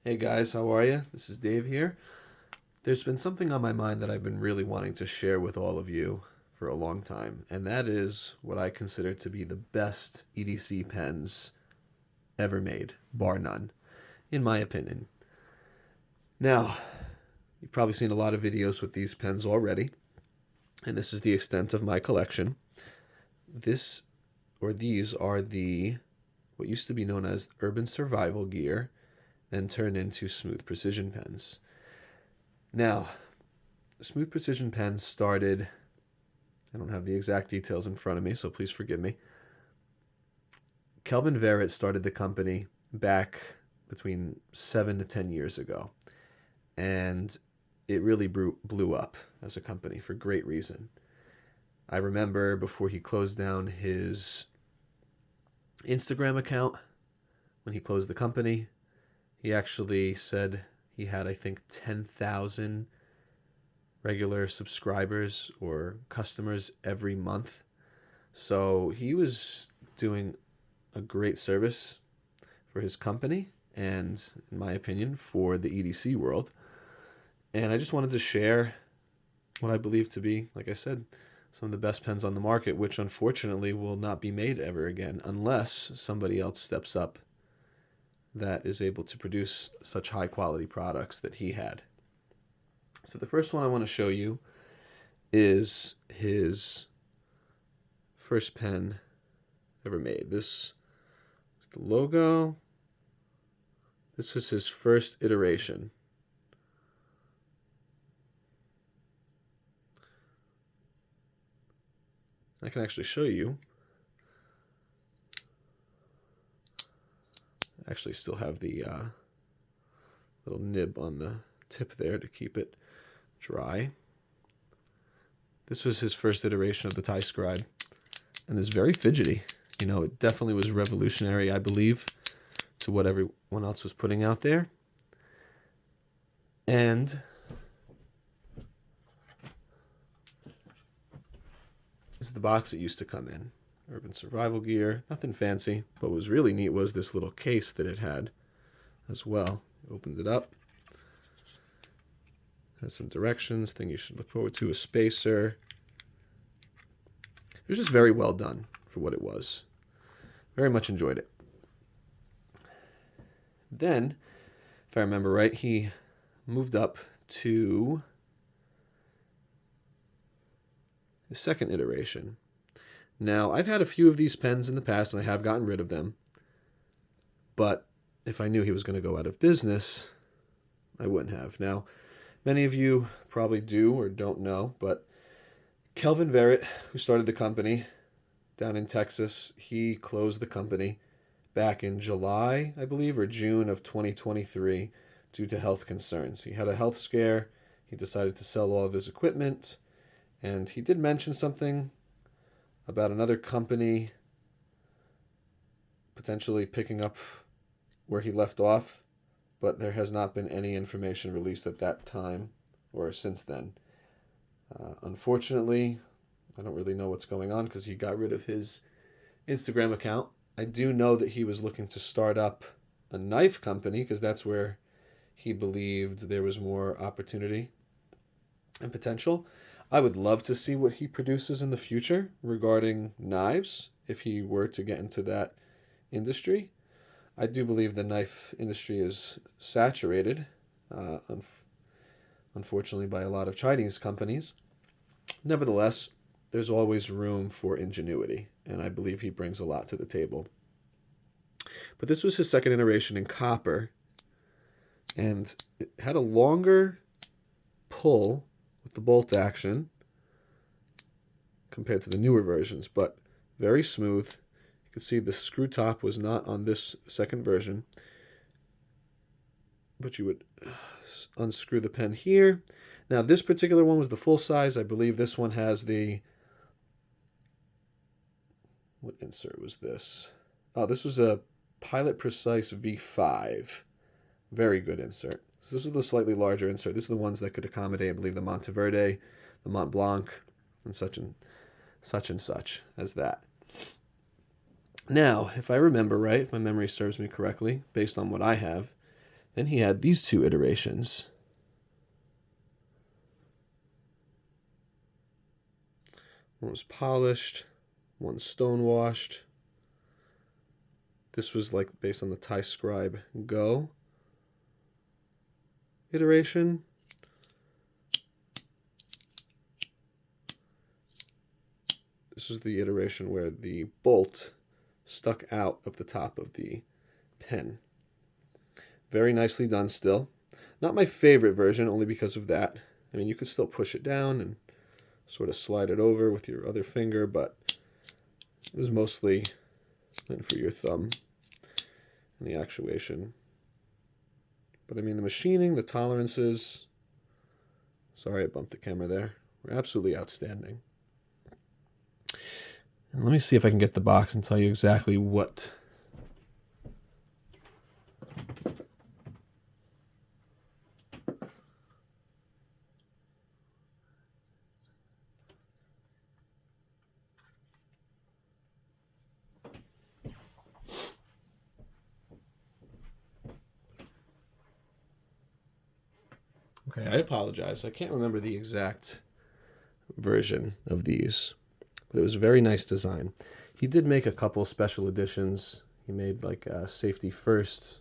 Hey guys, how are you? This is Dave here. There's been something on my mind that I've been really wanting to share with all of you for a long time, and that is what I consider to be the best EDC pens ever made, bar none, in my opinion. Now, you've probably seen a lot of videos with these pens already, and this is the extent of my collection. This or these are the what used to be known as urban survival gear, then turned into smooth precision pens. Now, smooth precision pens started, I don't have the exact details in front of me, so please forgive me. Kelvin Verrett started the company back between 7 to 10 years ago, and it really blew up as a company for great reason. I remember before he closed down his Instagram account, when he closed the company, he actually said he had, I think, 10,000 regular subscribers or customers every month. So he was doing a great service for his company and, in my opinion, for the EDC world. And I just wanted to share what I believe to be, like I said, some of the best pens on the market, which unfortunately will not be made ever again unless somebody else steps up that is able to produce such high quality products that he had. So the first one I want to show you is his first pen ever made. This is the logo. This was his first iteration. I can actually show you. I actually still have the little nib on the tip there to keep it dry. This was his first iteration of the TiScribe, and it's very fidgety. You know, it definitely was revolutionary, I believe, to what everyone else was putting out there. And this is the box it used to come in. Urban survival gear, nothing fancy, but what was really neat was this little case that it had as well. Opened it up. Has some directions, thing you should look forward to, a spacer. It was just very well done for what it was. Very much enjoyed it. Then, if I remember right, he moved up to his second iteration. Now, I've had a few of these pens in the past, and I have gotten rid of them. But if I knew he was going to go out of business, I wouldn't have. Now, many of you probably do or don't know, but Kelvin Verrett, who started the company down in Texas, he closed the company back in July, I believe, or June of 2023 due to health concerns. He had a health scare. He decided to sell all of his equipment. And he did mention something about another company potentially picking up where he left off, but there has not been any information released at that time or since then. Unfortunately, I don't really know what's going on because he got rid of his Instagram account. I do know that he was looking to start up a knife company because that's where he believed there was more opportunity and potential. I would love to see what he produces in the future regarding knives if he were to get into that industry. I do believe the knife industry is saturated, unfortunately, by a lot of Chinese companies. Nevertheless, there's always room for ingenuity, and I believe he brings a lot to the table. But this was his second iteration in copper, and it had a longer pull with the bolt action compared to the newer versions, but very smooth. You can see the screw top was not on this second version, but you would unscrew the pen here. Now, this particular one was the full size. I believe this one has the... What insert was this? Oh, this was a Pilot Precise V5. Very good insert. So this is the slightly larger insert. These are the ones that could accommodate, I believe, the Monteverde, the Mont Blanc, and such and such as that. Now, if I remember right, if my memory serves me correctly, based on what I have, Then he had these two iterations. One was polished, one stonewashed. This was like based on the TiScribe Go iteration. This is the iteration where the bolt stuck out of the top of the pen. Very nicely done still. Not my favorite version, only because of that. I mean, you could still push it down and sort of slide it over with your other finger, but it was mostly meant for your thumb and the actuation. But I mean, the machining, the tolerances, sorry I bumped the camera there, were absolutely outstanding. And let me see if I can get the box and tell you exactly what Okay, I apologize. I can't remember the exact version of these, but it was a very nice design. He did make a couple special editions. He made like a safety first,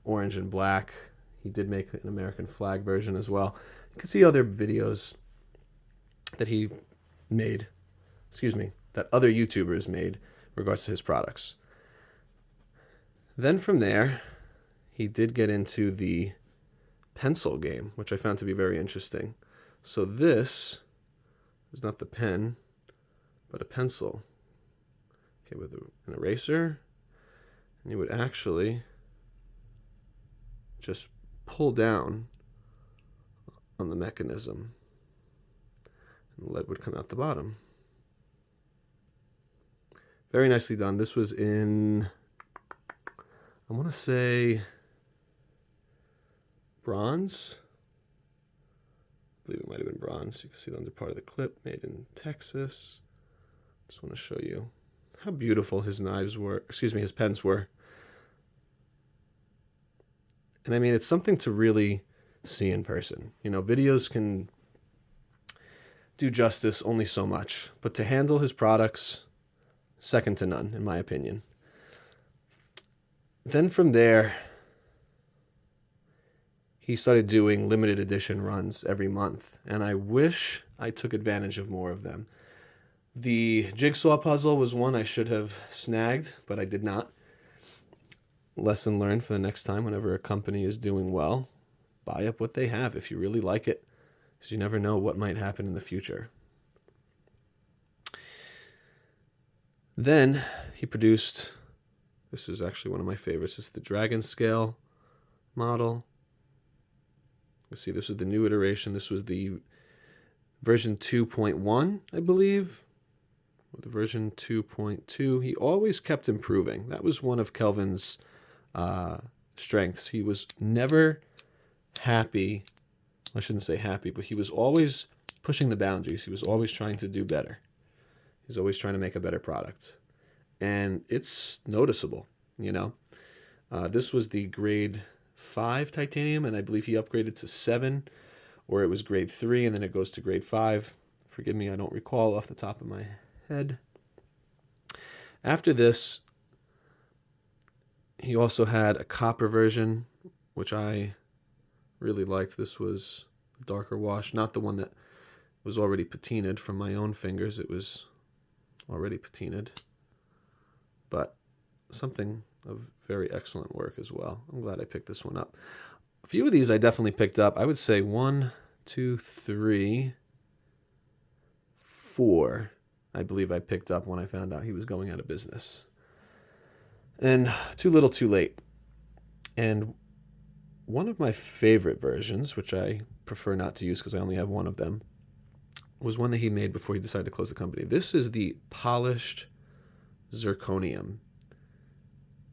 orange and black. He did make an American flag version as well. You can see other videos that he made, that other YouTubers made in regards to his products. Then from there, he did get into the pencil game, which I found to be very interesting. So this is not the pen, but a pencil. Okay, with an eraser, and you would actually just pull down on the mechanism, and the lead would come out the bottom. Very nicely done. This was in, I want to say, bronze. I believe it might have been bronze. You can see the under part of the clip, made in Texas. Just want to show you how beautiful his knives were, his pens were. And I mean, it's something to really see in person. You know, videos can do justice only so much, but to handle his products, second to none, in my opinion. Then from there, he started doing limited edition runs every month, and I wish I took advantage of more of them. The jigsaw puzzle was one I should have snagged, but I did not. Lesson learned for the next time. Whenever a company is doing well, buy up what they have if you really like it, because you never know what might happen in the future. Then he produced, this is actually one of my favorites, it's the Dragon Scale model. Let's see, this is the new iteration. This was the version 2.1, I believe. With the version 2.2, he always kept improving. That was one of Kelvin's strengths. He was never happy. I shouldn't say happy, but he was always pushing the boundaries. He was always trying to do better. He's always trying to make a better product. And it's noticeable, you know. This was the grade 5 titanium, and I believe he upgraded to 7, or it was grade 3, and then it goes to grade 5. Forgive me, I don't recall off the top of my head. After this, he also had a copper version, which I really liked. This was a darker wash, not the one that was already patinaed from my own fingers. It was already patinaed, but something of very excellent work as well. I'm glad I picked this one up. A few of these I definitely picked up. I would say 1, 2, 3, 4. I believe I picked up when I found out he was going out of business. And too little, too late. And one of my favorite versions, which I prefer not to use because I only have one of them, was one that he made before he decided to close the company. This is the polished zirconium,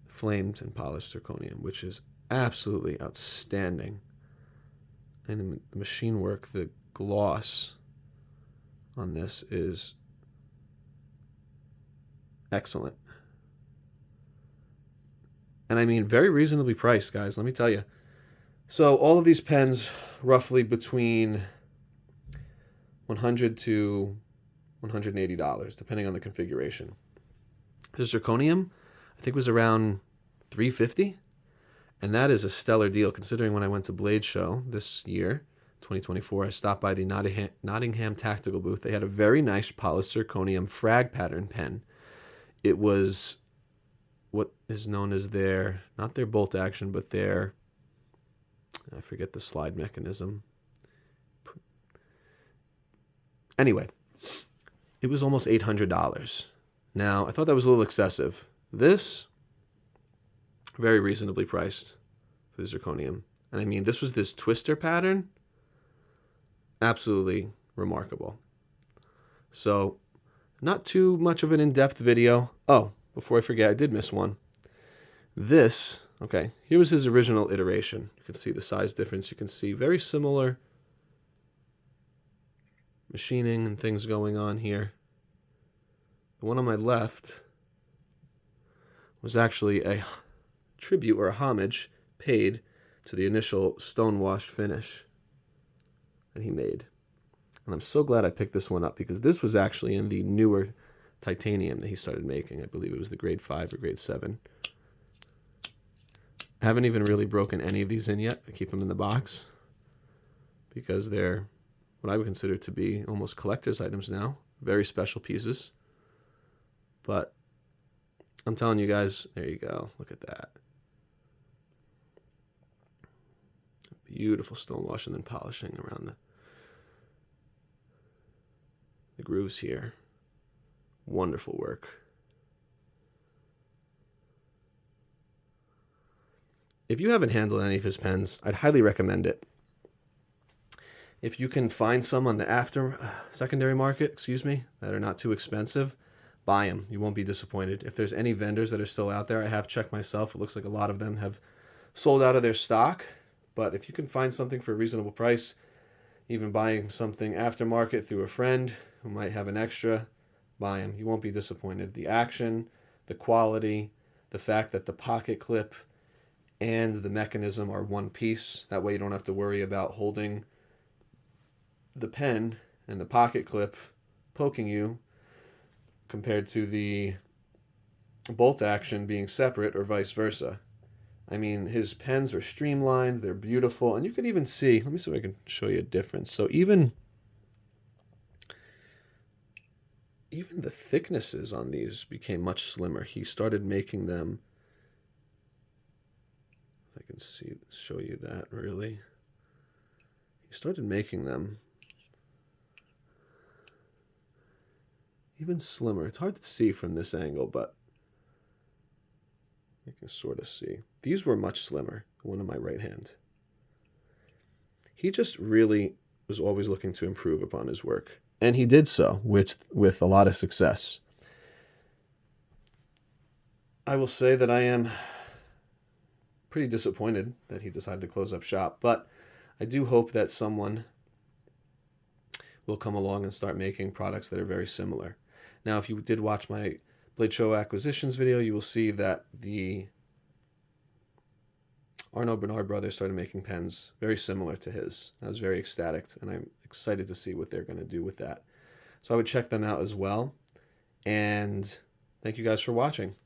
flamed and polished zirconium, which is absolutely outstanding. And the machine work, the gloss on this is excellent. And I mean, very reasonably priced, guys. Let me tell you, So all of these pens, roughly between $100 to $180, depending on the configuration. The zirconium, I think, was around $350, and that is a stellar deal considering when I went to Blade Show this year, 2024, I stopped by the Nottingham Tactical booth. They had a very nice polished zirconium frag pattern pen. It was what is known as their, not their bolt action, but their, I forget the slide mechanism. Anyway, it was almost $800. Now, I thought that was a little excessive. This, very reasonably priced for the zirconium. And I mean, this was this twister pattern. Absolutely remarkable. So, not too much of an in-depth video. Oh, before I forget, I did miss one. This, okay, here was his original iteration. You can see the size difference. You can see very similar machining and things going on here. The one on my left was actually a tribute or a homage paid to the initial stone-washed finish that he made. And I'm so glad I picked this one up because this was actually in the newer titanium that he started making. I believe it was the grade 5 or grade 7. I haven't even really broken any of these in yet. I keep them in the box because they're what I would consider to be almost collector's items now. Very special pieces. But I'm telling you guys, there you go. Look at that. Beautiful stonewash and then polishing around the grooves here. Wonderful work. If you haven't handled any of his pens, I'd highly recommend it. If you can find some on the secondary market, that are not too expensive, buy them. You won't be disappointed. If there's any vendors that are still out there, I have checked myself. It looks like a lot of them have sold out of their stock. But if you can find something for a reasonable price, even buying something aftermarket through a friend who might have an extra, buy them. You won't be disappointed. The action, the quality, the fact that the pocket clip and the mechanism are one piece. That way you don't have to worry about holding the pen and the pocket clip poking you compared to the bolt action being separate or vice versa. I mean, his pens are streamlined, they're beautiful, and you can even see, let me see if I can show you a difference. So even the thicknesses on these became much slimmer. He started making them, if I can show you that really. He started making them even slimmer. It's hard to see from this angle, but you can sort of see. These were much slimmer, the one in my right hand. He just really was always looking to improve upon his work. And he did so with a lot of success. I will say that I am pretty disappointed that he decided to close up shop, but I do hope that someone will come along and start making products that are very similar. Now, if you did watch my Blade Show acquisitions video, you will see that the Arnaud Bernard brothers started making pens very similar to his. I was very ecstatic, and I'm excited to see what they're going to do with that. So I would check them out as well. And thank you guys for watching.